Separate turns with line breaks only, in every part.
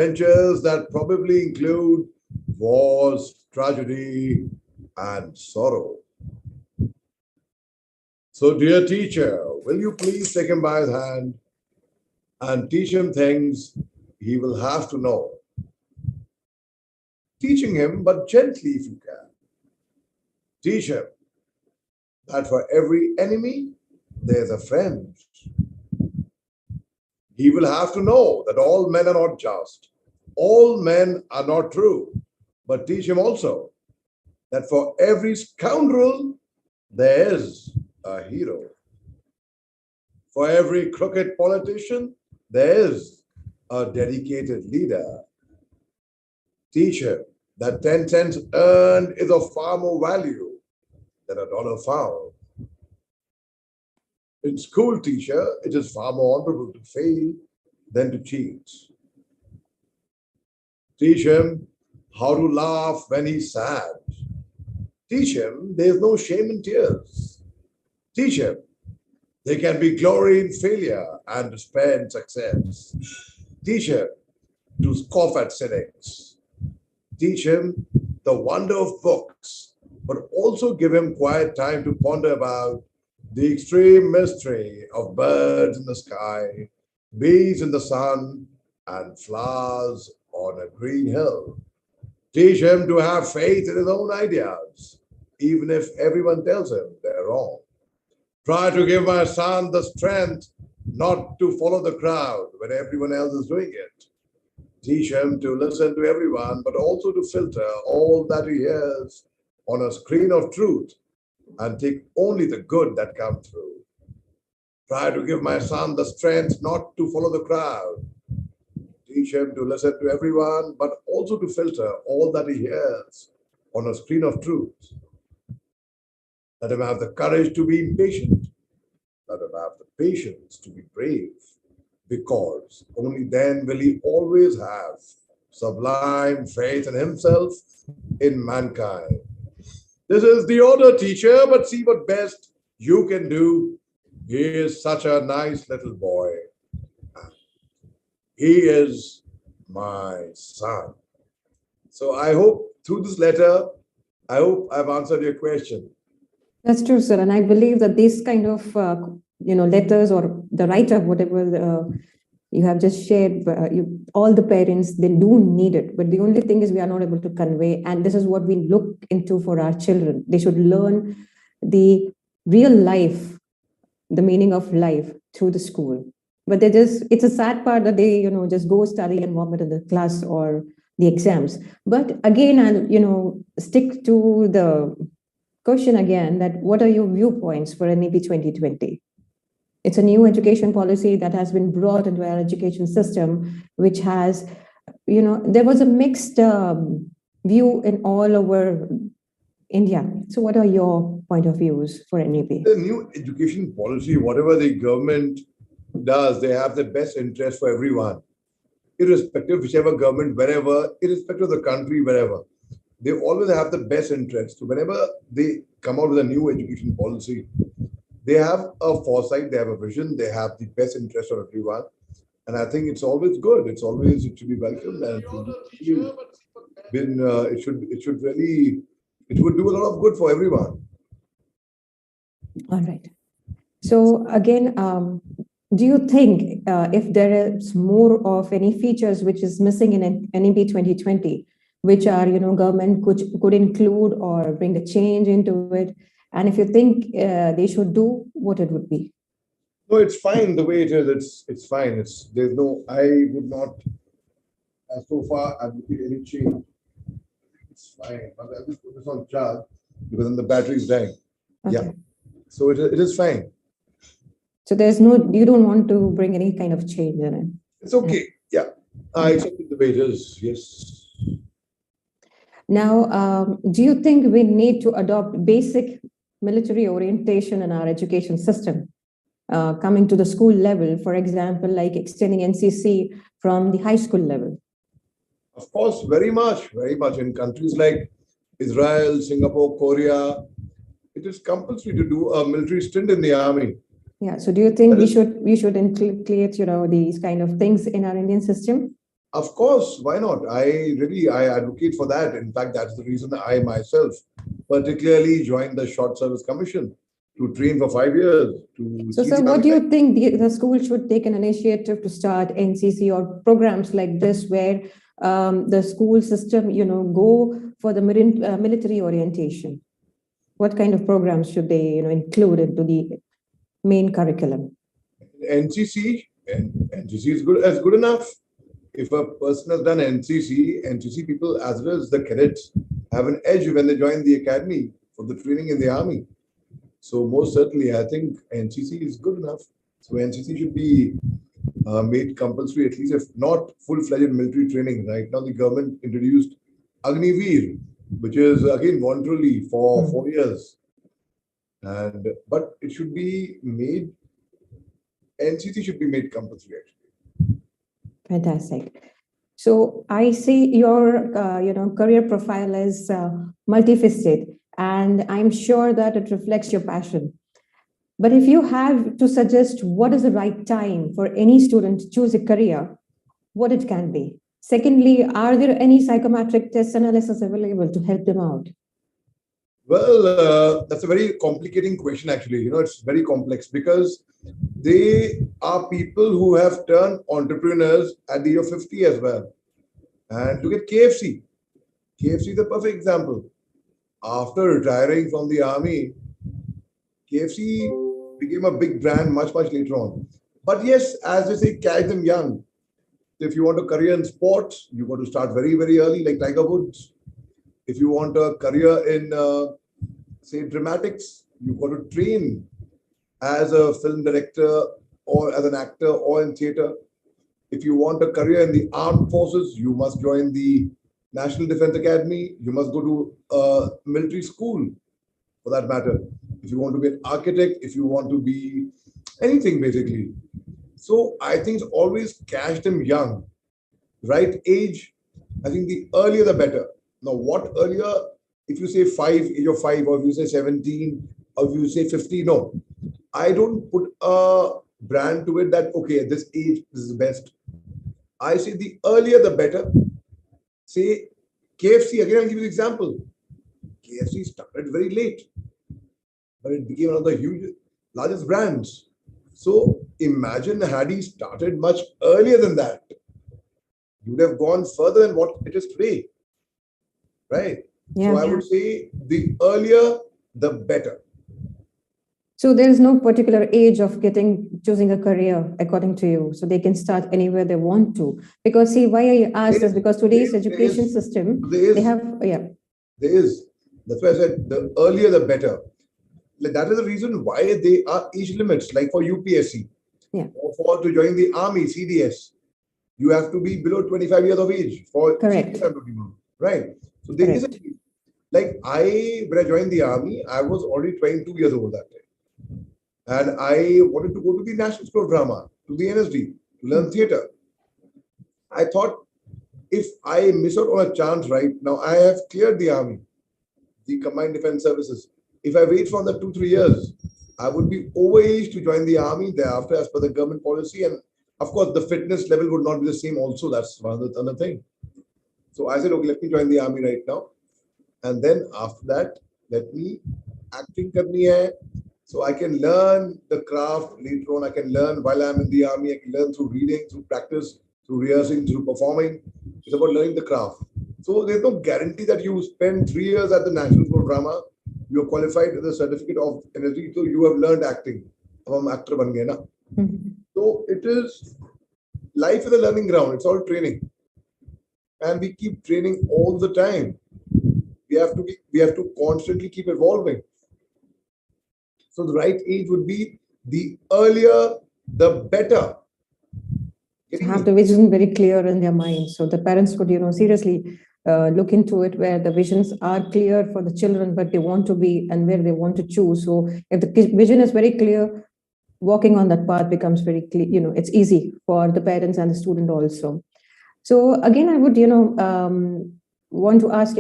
Adventures that probably include wars, tragedy, and sorrow. So, dear teacher, will you please take him by the hand and teach him things he will have to know? Teaching him, but gently if you can. Teach him that for every enemy, there's a friend. He will have to know that all men are not just, all men are not true. But teach him also that for every scoundrel, there is a hero. For every crooked politician, there is a dedicated leader. Teach him that 10 cents earned is of far more value than a dollar found. In school, teacher, it is far more honorable to fail than to cheat. Teach him how to laugh when he's sad. Teach him there's no shame in tears. Teach him there can be glory in failure and despair in success. Teach him to scoff at cynics. Teach him the wonder of books, but also give him quiet time to ponder about the extreme mystery of birds in the sky, bees in the sun, and flowers on a green hill. Teach him to have faith in his own ideas, even if everyone tells him they're wrong. Try to give my son the strength not to follow the crowd when everyone else is doing it. Teach him to listen to everyone, but also to filter all that he hears on a screen of truth and take only the good that comes through. Try to give my son the strength not to follow the crowd. Teach him to listen to everyone, but also to filter all that he hears on a screen of truth. Let him have the courage to be impatient. Let him have the patience to be brave, because only then will he always have sublime faith in himself, in mankind. This is the order, teacher, but see what best you can do. He is such a nice little boy. He is my son. So I hope through this letter, I hope I've answered your question.
That's true, sir. And I believe that these kind of, letters or the writer, whatever you have just shared, all the parents, they do need it. But the only thing is we are not able to convey. And this is what we look into for our children. They should learn the real life, the meaning of life through the school. But it's a sad part that they, just go study and vomit in the class or the exams. But again, I'll, stick to the question again, that what are your viewpoints for NEP 2020? It's a new education policy that has been brought into our education system, which has, there was a mixed view in all over India. So what are your point of views for NEP?
The new education policy, whatever the government does, they have the best interest for everyone, irrespective whichever government, wherever, irrespective of the country, wherever. They always have the best interest. So whenever they come out with a new education policy, they have a foresight, they have a vision, they have the best interest of everyone. And I think it's always good. It should be welcomed, and it should really, it would do a lot of good for everyone.
All right. So again, do you think if there is more of any features which is missing in NEP 2020, which are, government could include or bring a change into it? And if you think they should do, what it would be?
No, it's fine the way it is. It's fine. There's no. I would not. So far, I'm looking at any change. It's fine. But I'll just put this on charge because then the battery is dying. Okay. Yeah. So it is fine.
So you don't want to bring any kind of change in it.
It's okay. Yeah. I accept it the way it is. Yes.
Now, do you think we need to adopt basic military orientation in our education system, coming to the school level, for example, like extending NCC from the high school level?
Of course, very much. In countries like Israel, Singapore, Korea, it is compulsory to do a military stint in the army.
Yeah. So do you think we should include, these kind of things in our Indian system?
Of course, why not? I advocate for that. In fact, that's the reason I myself particularly joined the Short Service Commission to train for 5 years to
So,
see the
sir, what
army
do
life.
you think the school should take an initiative to start NCC or programs like this, where the school system, go for the military orientation? What kind of programs should they, include into the main curriculum?
NCC, and NCC is good enough. If a person has done NCC people as well as the cadets have an edge when they join the academy for the training in the army. So most certainly, I think NCC is good enough. So NCC should be made compulsory, at least if not full-fledged military training. Right now, the government introduced Agniveer, which is again voluntarily for 4 years, and but it should be made. NCC should be made compulsory. Actually,
Fantastic. So I see your, career profile is multifaceted, and I'm sure that it reflects your passion. But if you have to suggest what is the right time for any student to choose a career, what it can be. Secondly, are there any psychometric test analysis available to help them out?
well, that's a very complicating question. Actually, it's very complex because they are people who have turned entrepreneurs at the age of 50 as well. And look at KFC. KFC is a perfect example. After retiring from the army, KFC became a big brand much, much later on. But yes, as they say, catch them young. If you want a career in sports, you got to start very, very early, like Tiger Woods. If you want a career in, say, dramatics, you got to train as a film director or as an actor or in theater. If you want a career in the armed forces, you must join the National Defense Academy. You must go to a military school for that matter. If you want to be an architect, if you want to be anything basically. So I think it's always catch them young, right age. I think the earlier the better. Now, what earlier? If you say age of five, or if you say 17, or if you say 50, no, I don't put a brand to it that okay, at this age this is the best. I say the earlier the better. Say KFC again. I'll give you an example. KFC started very late, but it became one of the huge, largest brands. So imagine had he started much earlier than that, you would have gone further than what it is today, right? So
Yeah.
I would say the earlier, the better.
So there is no particular age of choosing a career according to you. So they can start anywhere they want to. Because see, why I asked this, because today's education system, they have, yeah.
There is. That's why I said the earlier the better. Like, that is the reason why they are age limits, like for UPSC.
Yeah.
Or for to join the army, CDS, you have to be below 25 years of age for
Correct.
CDS, right? So there is a, like when I joined the army, I was already 22 years old that time. And I wanted to go to the National School of Drama, to the NSD, to learn theatre. I thought if I miss out on a chance right now, I have cleared the army, the Combined Defense Services. If I wait for another 2, 3 years, I would be overaged to join the army thereafter as per the government policy. And of course, the fitness level would not be the same also. That's one other thing. So I said, okay, let me join the army right now. And then after that, let me acting karni hai. So I can learn the craft later on. I can learn while I'm in the army. I can learn through reading, through practice, through rehearsing, through performing. It's about learning the craft. So there's no guarantee that you spend 3 years at the National School of Drama, you're qualified with a certificate of energy, so you have learned acting. I'm actor ban gaye na. So it is, life is a learning ground. It's all training, and we keep training all the time. We have to constantly keep evolving. So the right age would be the earlier, the better.
Have the vision very clear in their mind. So the parents could, seriously look into it, where the visions are clear for the children, but they want to be and where they want to choose. So if the vision is very clear, walking on that path becomes very clear. It's easy for the parents and the student also. So again, I would, want to ask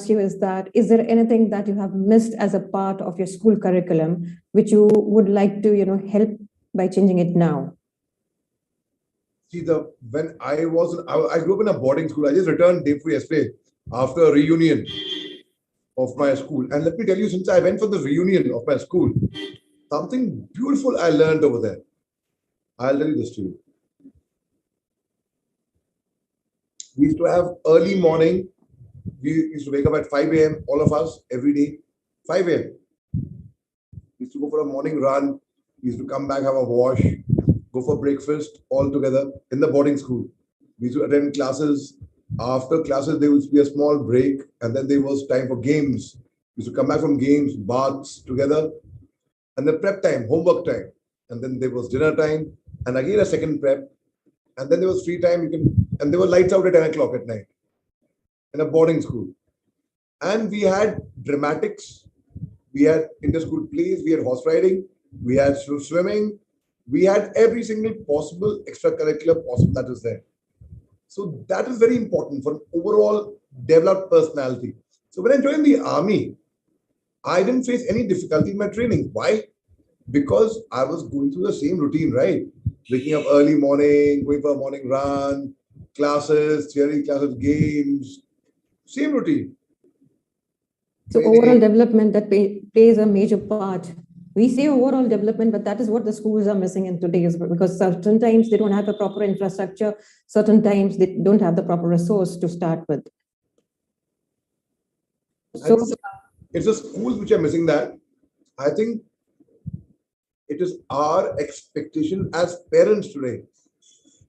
you is there anything that you have missed as a part of your school curriculum, which you would like to, help by changing it now?
See, when I grew up in a boarding school. I just returned day before yesterday after a reunion of my school. And let me tell you, since I went for the reunion of my school, something beautiful I learned over there. I'll tell you this to you. We used to have early morning. We used to wake up at 5 a.m., all of us, every day. 5 a.m. We used to go for a morning run. We used to come back, have a wash, go for breakfast all together in the boarding school. We used to attend classes. After classes, there would be a small break, and then there was time for games. We used to come back from games, baths together, and then prep time, homework time. And then there was dinner time, and again a second prep. And then there was free time. And there were lights out at 10 o'clock at night in a boarding school. And we had dramatics, we had inter-school plays, we had horse riding, we had swimming, we had every single possible extracurricular possible that was there. So that is very important for an overall developed personality. So when I joined the army, I didn't face any difficulty in my training. Why? Because I was going through the same routine, right? Waking up early morning, going for a morning run, classes, theory classes, games, same routine.
So overall development that plays a major part. We say overall development, but that is what the schools are missing in today's, because certain times they don't have the proper infrastructure, certain times they don't have the proper resource to start with.
So it's the schools which are missing that. I think it is our expectation as parents today.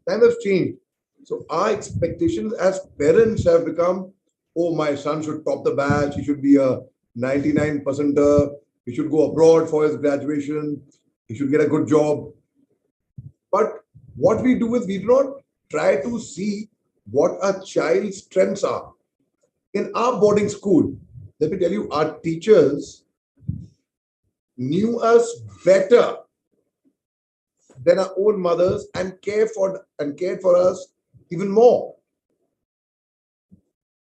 Time has changed. So our expectations as parents have become, oh, my son should top the batch, he should be a 99%er, he should go abroad for his graduation, he should get a good job. But what we do is we do not try to see what a child's strengths are. In our boarding school, let me tell you, our teachers knew us better than our own mothers and cared for us even more.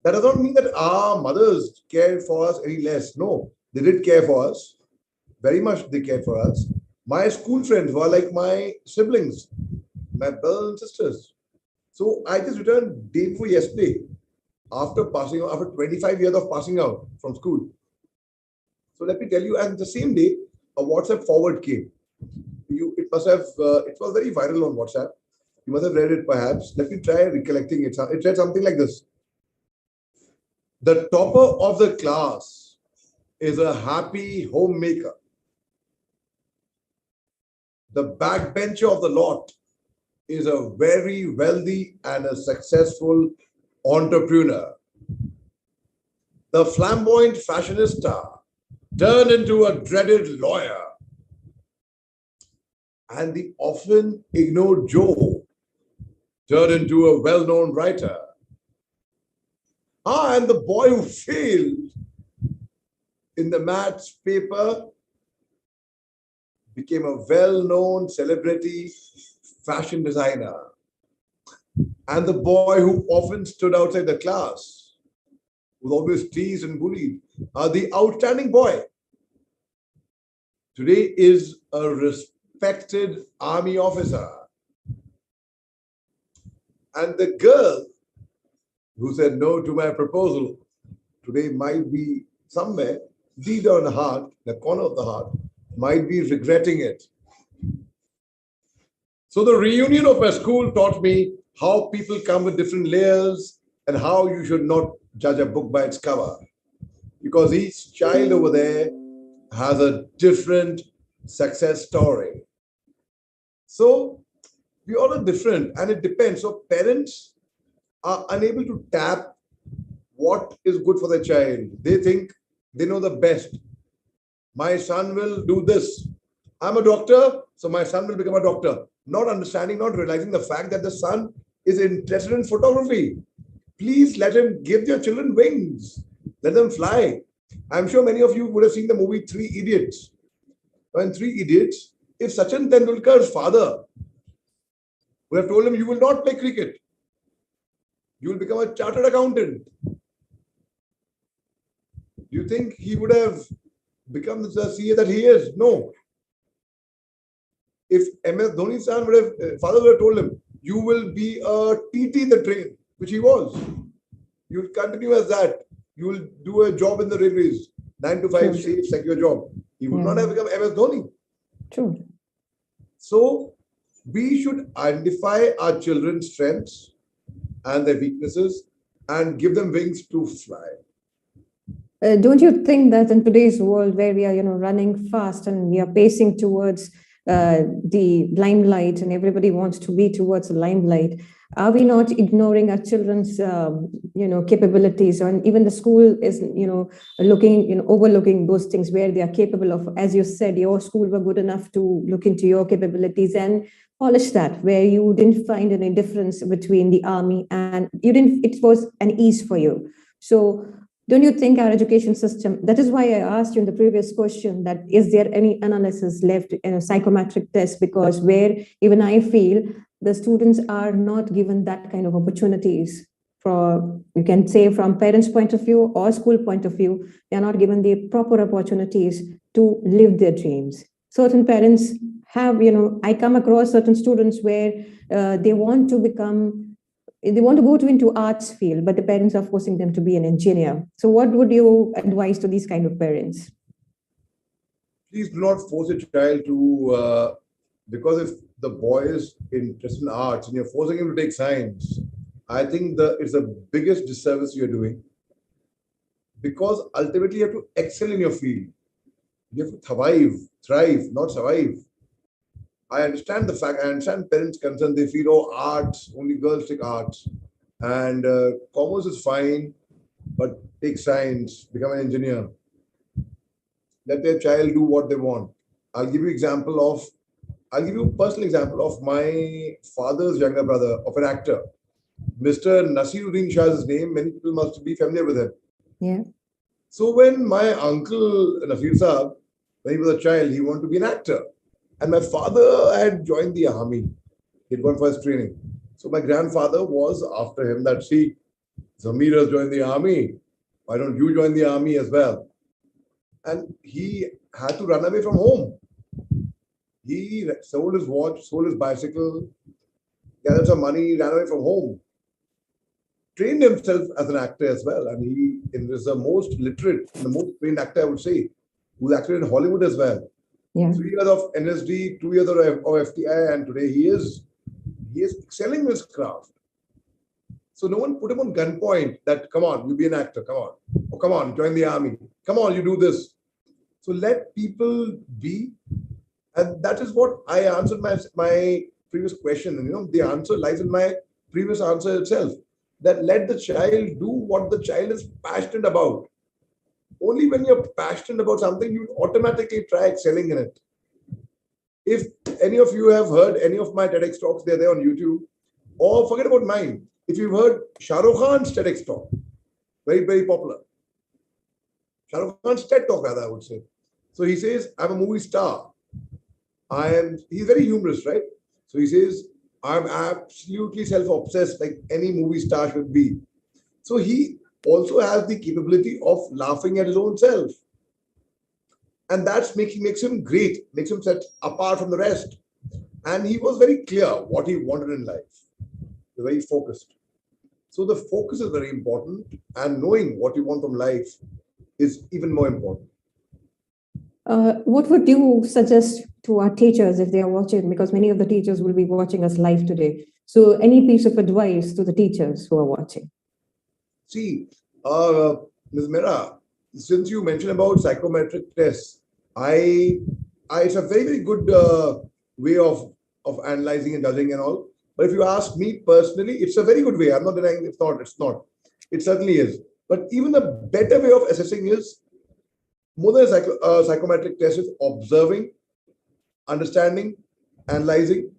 That does not mean that our mothers cared for us any less. No, they did care for us. Very much they cared for us. My school friends were like my siblings, my brothers and sisters. So I just returned day before yesterday after passing out, after 25 years of passing out from school. So let me tell you, and the same day, a WhatsApp forward came. It was very viral on WhatsApp. You must have read it perhaps. Let me try recollecting it. It read something like this. The topper of the class is a happy homemaker. The backbencher of the lot is a very wealthy and a successful entrepreneur. The flamboyant fashionista turned into a dreaded lawyer. And the often ignored Joe turned into a well-known writer. And the boy who failed in the maths paper became a well-known celebrity fashion designer. And the boy who often stood outside the class was always teased and bullied. The outstanding boy today is a respected army officer. And the girl who said no to my proposal today might be somewhere deep down in the heart, the corner of the heart, might be regretting it. So the reunion of my school taught me how people come with different layers and how you should not judge a book by its cover. Because each child over there has a different success story. So we all are different and it depends. So parents are unable to tap what is good for their child. They think they know the best. My son will do this. I'm a doctor, so my son will become a doctor. Not understanding, not realizing the fact that the son is interested in photography. Please let him give your children wings. Let them fly. I'm sure many of you would have seen the movie Three Idiots. In Three Idiots, if Sachin Tendulkar's father would have told him, you will not play cricket, you will become a chartered accountant, do you think he would have become the CA that he is? No. If MS Dhoni's father would have told him, You will be a TT in the train, which he was. You will continue as that. You will do a job in the railways, 9 to 5,
True.
safe, secure job. He would not
Yeah.
have become MS Dhoni.
True.
So we should identify our children's strengths and their weaknesses and give them wings to fly.
Don't you think that in today's world where we are, running fast and we are pacing towards the limelight and everybody wants to be towards the limelight, are we not ignoring our children's, capabilities? And even the school is, looking, overlooking those things where they are capable of. As you said, your school were good enough to look into your capabilities and polish that, where you didn't find any difference between the army and you didn't. It was an ease for you. So don't you think our education system, that is why I asked you in the previous question, that is there any analysis left in a psychometric test? Because where even I feel the students are not given that kind of opportunities, for, you can say, from parents' point of view or school point of view, they are not given the proper opportunities to live their dreams. Certain parents have, I come across certain students where they want to go to into arts field, but the parents are forcing them to be an engineer. So what would you advise to these kind of parents?
Please do not force a child to, because if the boy is interested in arts and you're forcing him to take science, I think it's the biggest disservice you're doing, because ultimately you have to excel in your field. You have to thrive, not survive. I understand the fact. I understand parents' concern. They feel, oh, arts, only girls take arts, and commerce is fine, but take science, become an engineer. Let their child do what they want. I'll give you example of. I'll give you a personal example of my father's younger brother, of an actor, Mr. Nasiruddin Shah is his name. Many people must be familiar with him.
Yeah.
So when my uncle Nasir Saab, when he was a child, he wanted to be an actor. And my father had joined the army. He'd gone for his training. So my grandfather was after him that, see, Zamir has joined the army. Why don't you join the army as well? And he had to run away from home. He sold his watch, sold his bicycle, gathered some money, ran away from home. Trained himself as an actor as well. And he is the most literate, the most trained actor, I would say, who's acted in Hollywood as well.
Yeah.
3 years of NSD, 2 years of FTI, and today he is excelling in his craft. So no one put him on gunpoint that, come on, you be an actor, come on. Oh, come on, join the army. Come on, you do this. So let people be. And that is what I answered my previous question. And the answer lies in my previous answer itself. That let the child do what the child is passionate about. Only when you're passionate about something, you automatically try excelling in it. If any of you have heard any of my TEDx talks, they're there on YouTube, or forget about mine. If you've heard Shah Rukh Khan's TEDx talk, very, very popular. Shah Rukh Khan's TED talk, rather, I would say. So he says, I'm a movie star. He's very humorous, right? So he says, I'm absolutely self-obsessed, like any movie star should be. So he also has the capability of laughing at his own self. And that's makes him great, makes him set apart from the rest. And he was very clear what he wanted in life, very focused. So the focus is very important, and knowing what you want from life is even more important.
What would you suggest to our teachers if they are watching? Because many of the teachers will be watching us live today. So any piece of advice to the teachers who are watching?
See, Ms. Mera, since you mentioned about psychometric tests, it's a very, very good way of analyzing and judging and all. But if you ask me personally, it's a very good way. I'm not denying it's not. It's not. It certainly is. But even a better way of assessing is more than a psychometric test is observing, understanding, analyzing,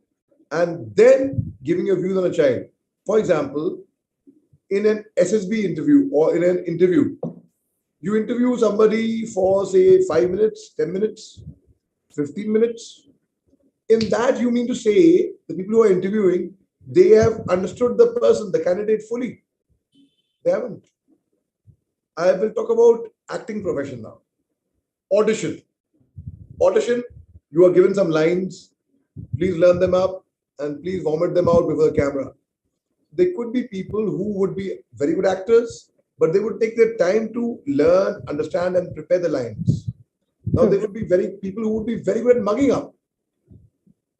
and then giving your views on a child. For example, in an SSB interview or in an interview, you interview somebody for, say, 5 minutes, 10 minutes, 15 minutes. In that, you mean to say the people who are interviewing, they have understood the person, the candidate fully. They haven't. I will talk about acting profession now. Audition. Audition, you are given some lines. Please learn them up. and please vomit them out before the camera. There could be people who would be very good actors, but they would take their time to learn, understand, and prepare the lines. Now they
True.
would be very people who would be very good at mugging up.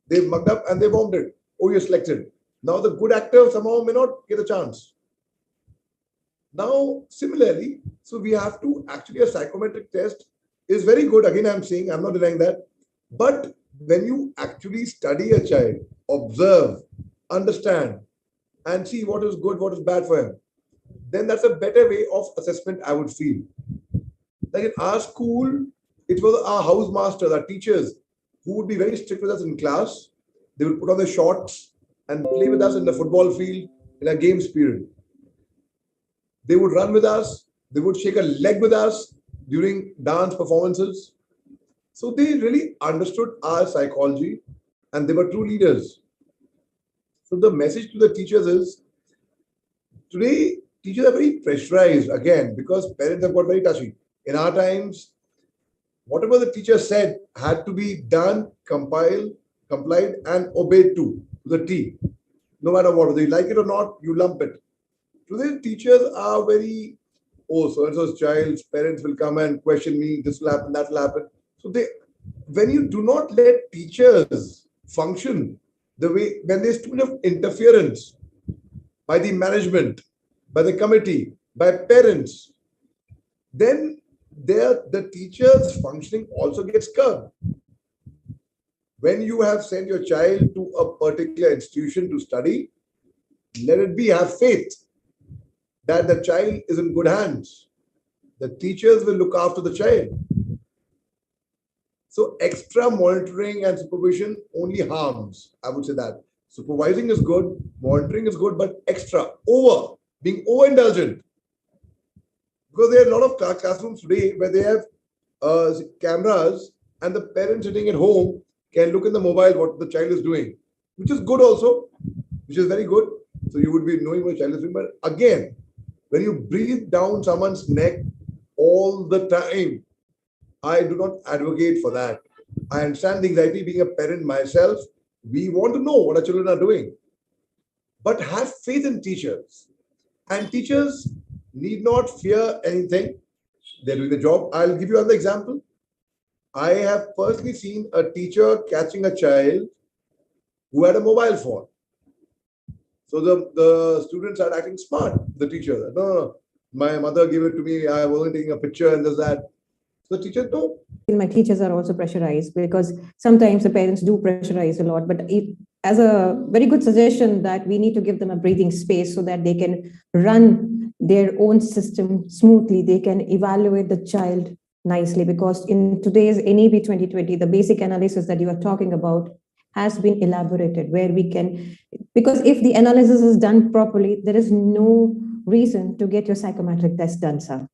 They've mugged up and they vomited. Oh, you're selected. Now the good actor somehow may not get a chance. Now, similarly, so we have to actually a psychometric test is very good. Again, I'm saying I'm not denying that. But when you actually study a child, observe, understand, and see what is good, what is bad for him, then that's a better way of assessment, I would feel. Like in our school, it was our housemasters, our teachers, who would be very strict with us in class. They would put on their shorts and play with us in the football field in a games period. They would run with us. They would shake a leg with us during dance performances. So they really understood our psychology and they were true leaders. So the message to the teachers is today, teachers are very pressurized again because parents have got very touchy. In our times, whatever the teacher said had to be done, compiled, complied, and obeyed to the T. No matter what, whether you like it or not, you lump it. Today, teachers are very, oh, so and so's child's parents will come and question me, this will happen, that will happen. So they, when you do not let teachers function the way, when there's too much interference by the management, by the committee, by parents, then the teacher's functioning also gets curbed. When you have sent your child to a particular institution to study, let it be, have faith that the child is in good hands. The teachers will look after the child. So extra monitoring and supervision only harms. I would say that. Supervising is good, monitoring is good, but extra, being overindulgent. Because there are a lot of classrooms today where they have cameras and the parents sitting at home can look in the mobile what the child is doing, which is good also, which is very good. So you would be knowing what the child is doing. But again, when you breathe down someone's neck all the time, I do not advocate for that. I understand the anxiety being a parent myself. We want to know what our children are doing. But have faith in teachers. And teachers need not fear anything. They're doing the job. I'll give you another example. I have personally seen a teacher catching a child who had a mobile phone. So the students are acting smart. The teacher, no, no, no. My mother gave it to me. I wasn't taking a picture and there's that. So the teacher, no.
My teachers are also pressurized because sometimes the parents do pressurize a lot, but as a very good suggestion that we need to give them a breathing space so that they can run their own system smoothly. They can evaluate the child nicely because in today's NEB 2020, the basic analysis that you are talking about has been elaborated where we can, because if the analysis is done properly, there is no reason to get your psychometric test done, sir.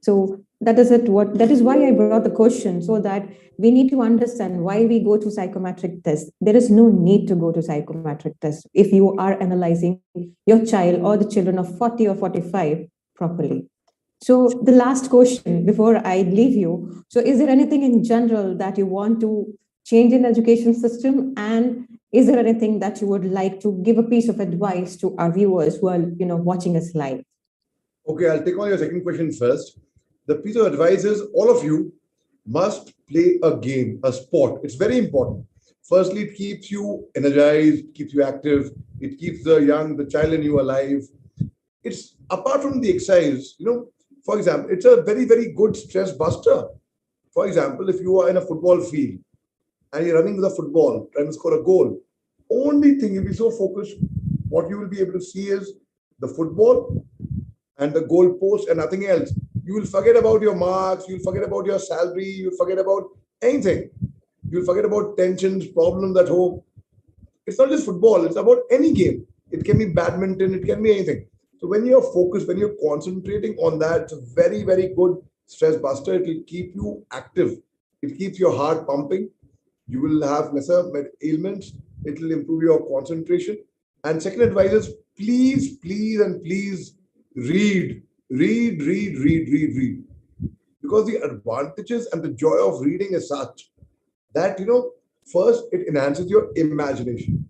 So that is why I brought the question, so that we need to understand why we go to psychometric test. There is no need to go to psychometric test if you are analyzing your child or the children of 40 or 45 properly. So the last question before I leave you. So is there anything in general that you want to change in the education system? And is there anything that you would like to give a piece of advice to our viewers who are, watching us live?
Okay, I'll take on your second question first. The piece of advice is all of you must play a game, a sport. It's very important. Firstly, it keeps you energized, keeps you active, it keeps the child in you alive. It's apart from the exercise, for example, it's a very, very good stress buster. For example, if you are in a football field and you're running with a football, trying to score a goal, only thing you'll be so focused, what you will be able to see is the football and the goal post and nothing else. You will forget about your marks, you'll forget about your salary, you'll forget about anything. You'll forget about tensions, problems at home. It's not just football, it's about any game. It can be badminton, it can be anything. So when you're focused, when you're concentrating on that, it's a very, very good stress buster. It will keep you active. It keeps your heart pumping. You will have lesser ailments. It will improve your concentration. And second advice is please, please, and please read, read. Because the advantages and the joy of reading is such that, first, it enhances your imagination.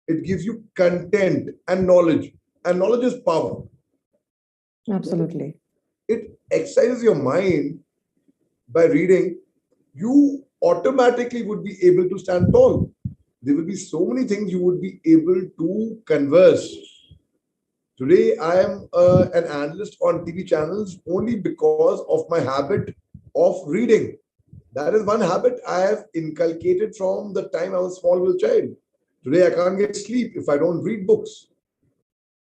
It gives you content and knowledge. And knowledge is power.
Absolutely.
It exercises your mind by reading. You automatically would be able to stand tall. There will be so many things you would be able to converse. Today, I am an analyst on TV channels only because of my habit of reading. That is one habit I have inculcated from the time I was a small little child. Today, I can't get sleep if I don't read books.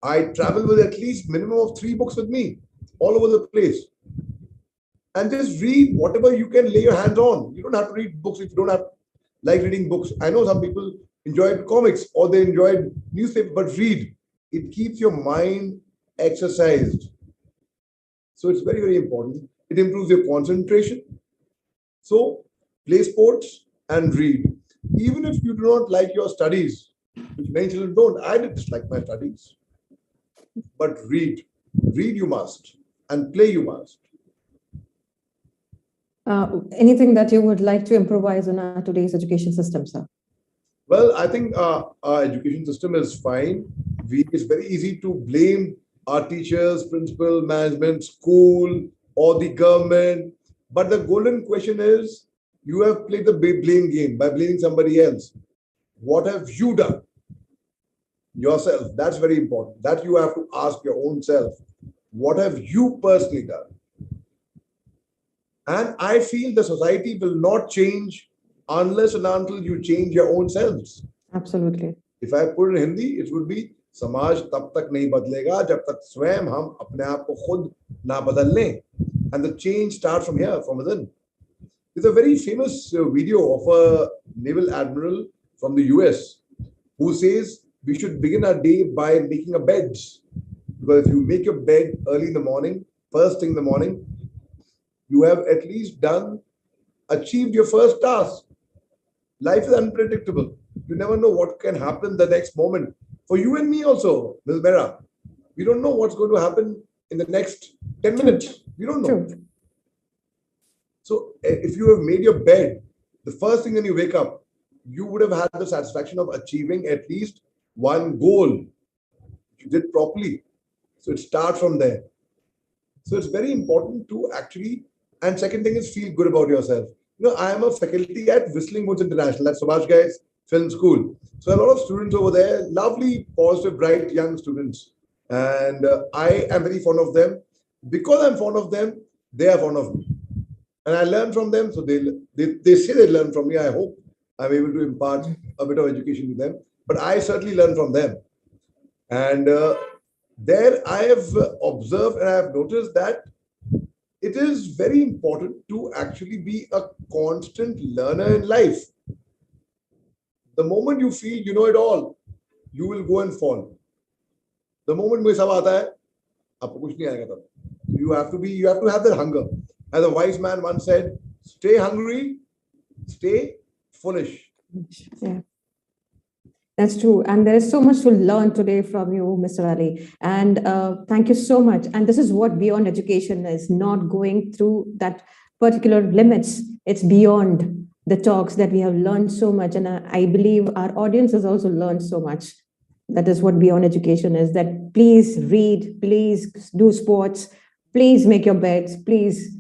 I travel with at least minimum of 3 books with me all over the place. And just read whatever you can lay your hands on. You don't have to read books if you don't have like reading books. I know some people enjoyed comics or they enjoyed newspaper, but read. It keeps your mind exercised. So it's very, very important. It improves your concentration. So play sports and read. Even if you do not like your studies, which many children don't, I did dislike my studies. But read. Read you must. And play you must.
Anything that you would like to improvise on our today's education system, sir?
Well, I think our education system is fine. It's very easy to blame our teachers, principal, management, school, or the government. But the golden question is you have played the blame game by blaming somebody else. What have you done yourself? That's very important. That you have to ask your own self. What have you personally done? And I feel the society will not change unless and until you change your own selves.
Absolutely.
If I put it in Hindi, it would be समाज तब तक नहीं बदलेगा जब तक स्वयं हम अपने आप को खुद ना बदल लें. And the change starts from here, from within. There's a very famous video of a naval admiral from the US who says we should begin our day by making a bed. Because if you make your bed early in the morning, first thing in the morning, you have at least achieved your first task. Life is unpredictable. You never know what can happen the next moment. For you and me also, Ms. Mera, we don't know what's going to happen in the next 10 minutes. We don't know.
True.
So if you have made your bed, the first thing when you wake up, you would have had the satisfaction of achieving at least one goal. You did properly. So it starts from there. So it's very important to actually, and second thing is feel good about yourself. I am a faculty at Whistling Woods International, that's Subhash Guy's film school. So a lot of students over there, lovely, positive, bright, young students. And I am very fond of them. Because I'm fond of them, they are fond of me. And I learn from them. So they say they learn from me. I hope I'm able to impart a bit of education to them. But I certainly learn from them. And there I have observed and I have noticed that it is very important to actually be a constant learner in life. The moment you feel you know it all, you will go and fall. The moment मुझे सब आता है, आपको कुछ नहीं आएगा तब. You have to have that hunger. As a wise man once said, stay hungry, stay foolish.
Yeah. That's true. And there is so much to learn today from you, Mr. Ali. And thank you so much. And this is what beyond education is, not going through that particular limits. It's beyond the talks that we have learned so much. And I believe our audience has also learned so much. That is what beyond education is, that please read, please do sports, please make your beds, please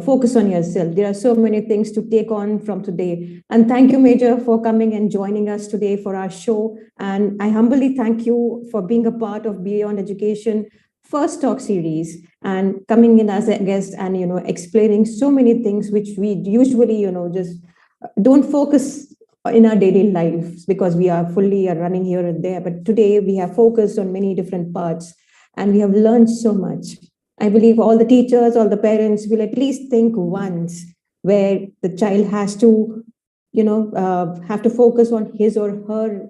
focus on yourself. There are so many things to take on from today. And thank you, Major, for coming and joining us today for our show. And I humbly thank you for being a part of Beyond Education first talk series and coming in as a guest and, explaining so many things which we usually, just don't focus in our daily lives because we are fully running here and there. But today we have focused on many different parts and we have learned so much. I believe all the teachers, all the parents will at least think once where the child has to, have to focus on his or her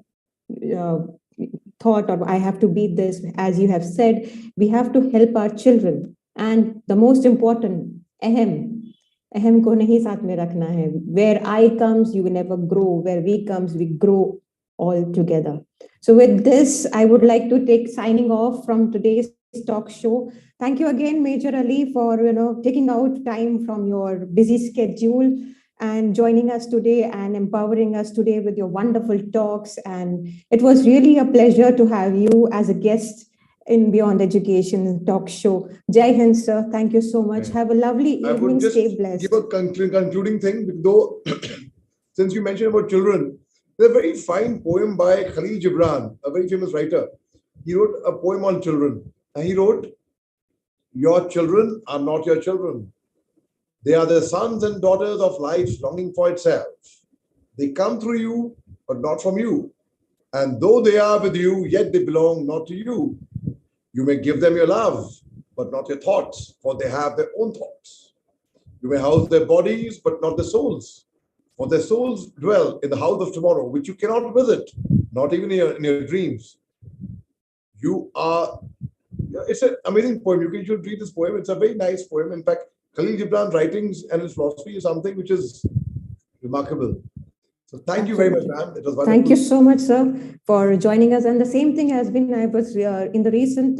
thought, or I have to be this. As you have said, we have to help our children. And the most important, ahem ko nahi saath mein rakhna hai. Where I comes, you will never grow. Where we comes, we grow all together. So with this, I would like to take signing off from today's talk show. Thank you again, Major Ali, for taking out time from your busy schedule and joining us today and empowering us today with your wonderful talks. And it was really a pleasure to have you as a guest in Beyond Education talk show. Jai Hind, sir. Thank you so much. Have a lovely
I would
evening.
just
Stay blessed.
give a concluding thing, though, since you mentioned about children, there's a very fine poem by Khalil Gibran, a very famous writer. He wrote a poem on children. And he wrote, "Your children are not your children. They are the sons and daughters of life longing for itself. They come through you, but not from you. And though they are with you, yet they belong not to you. You may give them your love, but not your thoughts, for they have their own thoughts. You may house their bodies, but not their souls, for their souls dwell in the house of tomorrow, which you cannot visit, not even in your dreams. You are, it's an amazing poem. You should read this poem. It's a very nice poem. In fact, Khalil Gibran's writings and his philosophy is something which is remarkable. So thank you very much, ma'am. It was wonderful.
Thank you so much, sir, for joining us. And the same thing has been, I was in the recent,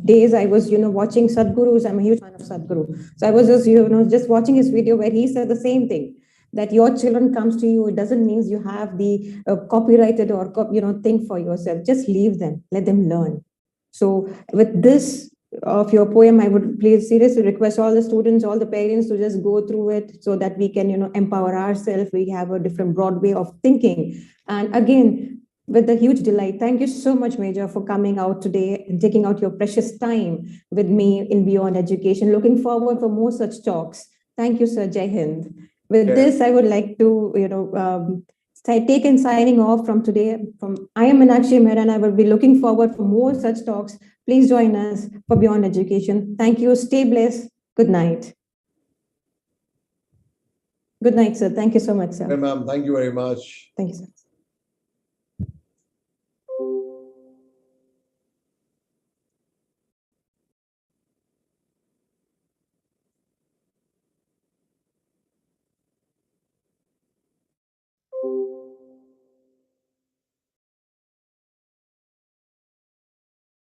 days, I was, watching Sadhguru's. I'm a huge fan of Sadhguru. So I was just, just watching his video where he said the same thing, that your children comes to you. It doesn't mean you have the copyrighted or, thing for yourself. Just leave them, let them learn. So with this, of your poem, I would please seriously request all the students, all the parents to just go through it so that we can, empower ourselves. We have a different broad way of thinking. And again, with a huge delight, thank you so much, Major, for coming out today and taking out your precious time with me in Beyond Education. Looking forward for more such talks. Thank you, Sir. Jai Hind. With this, I would like to, take in signing off from today. I am Meenakshi Mehra, and I will be looking forward for more such talks. Please join us for Beyond Education. Thank you. Stay blessed. Good night. Good night, sir. Thank you so much, sir.
Hey, ma'am. Thank you very much.
Thank you, sir.